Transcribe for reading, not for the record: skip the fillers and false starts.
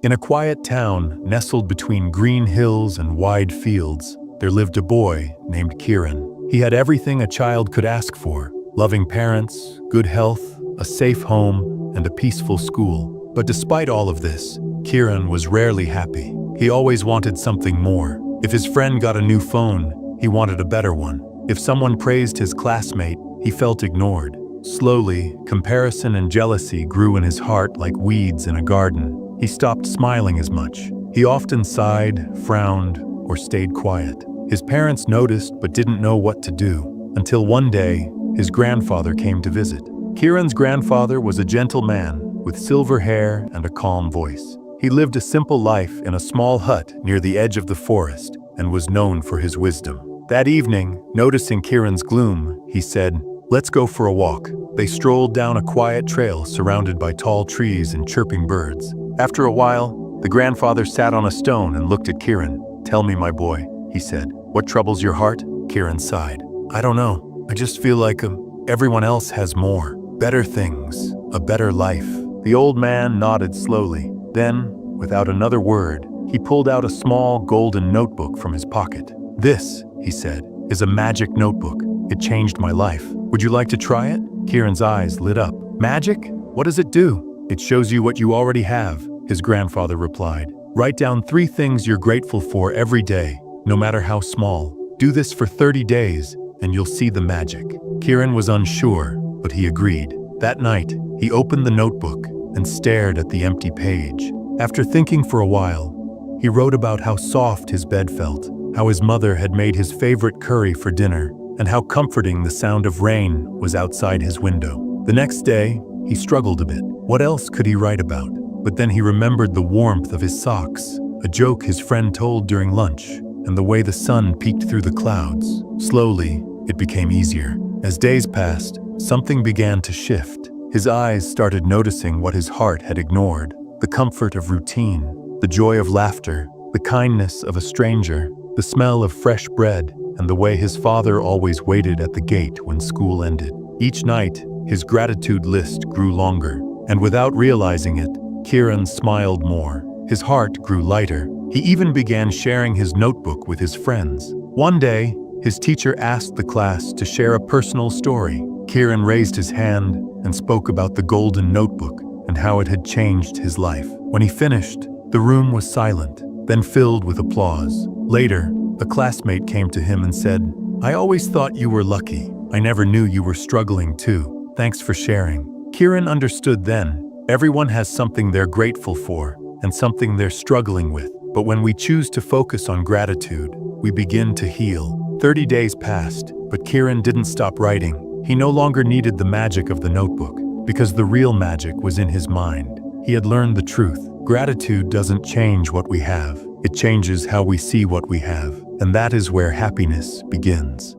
In a quiet town, nestled between green hills and wide fields, there lived a boy named Kiran. He had everything a child could ask for: loving parents, good health, a safe home, and a peaceful school. But despite all of this, Kiran was rarely happy. He always wanted something more. If his friend got a new phone, he wanted a better one. If someone praised his classmate, he felt ignored. Slowly, comparison and jealousy grew in his heart like weeds in a garden. He stopped smiling as much. He often sighed, frowned, or stayed quiet. His parents noticed but didn't know what to do, until one day, his grandfather came to visit. Kiran's grandfather was a gentle man with silver hair and a calm voice. He lived a simple life in a small hut near the edge of the forest and was known for his wisdom. That evening, noticing Kiran's gloom, he said, "Let's go for a walk." They strolled down a quiet trail surrounded by tall trees and chirping birds. After a while, the grandfather sat on a stone and looked at Kiran. "Tell me, my boy," he said, "what troubles your heart?" Kiran sighed. "I don't know. I just feel like everyone else has more, better things, a better life." The old man nodded slowly. Then, without another word, he pulled out a small golden notebook from his pocket. "This," he said, "is a magic notebook. It changed my life. Would you like to try it?" Kiran's eyes lit up. "Magic? What does it do?" "It shows you what you already have," his grandfather replied. "Write down 3 things you're grateful for every day, no matter how small. Do this for 30 days, and you'll see the magic." Kiran was unsure, but he agreed. That night, he opened the notebook and stared at the empty page. After thinking for a while, he wrote about how soft his bed felt, how his mother had made his favorite curry for dinner, and how comforting the sound of rain was outside his window. The next day, he struggled a bit. What else could he write about? But then he remembered the warmth of his socks, a joke his friend told during lunch, and the way the sun peeked through the clouds. Slowly, it became easier. As days passed, something began to shift. His eyes started noticing what his heart had ignored: the comfort of routine, the joy of laughter, the kindness of a stranger, the smell of fresh bread, and the way his father always waited at the gate when school ended. Each night, his gratitude list grew longer, and without realizing it, Kiran smiled more. His heart grew lighter. He even began sharing his notebook with his friends. One day, his teacher asked the class to share a personal story. Kiran raised his hand and spoke about the golden notebook and how it had changed his life. When he finished, the room was silent, then filled with applause. Later, a classmate came to him and said, "I always thought you were lucky. I never knew you were struggling too. Thanks for sharing." Kiran understood then, everyone has something they're grateful for and something they're struggling with. But when we choose to focus on gratitude, we begin to heal. 30 days passed, but Kiran didn't stop writing. He no longer needed the magic of the notebook, because the real magic was in his mind. He had learned the truth. Gratitude doesn't change what we have. It changes how we see what we have. And that is where happiness begins.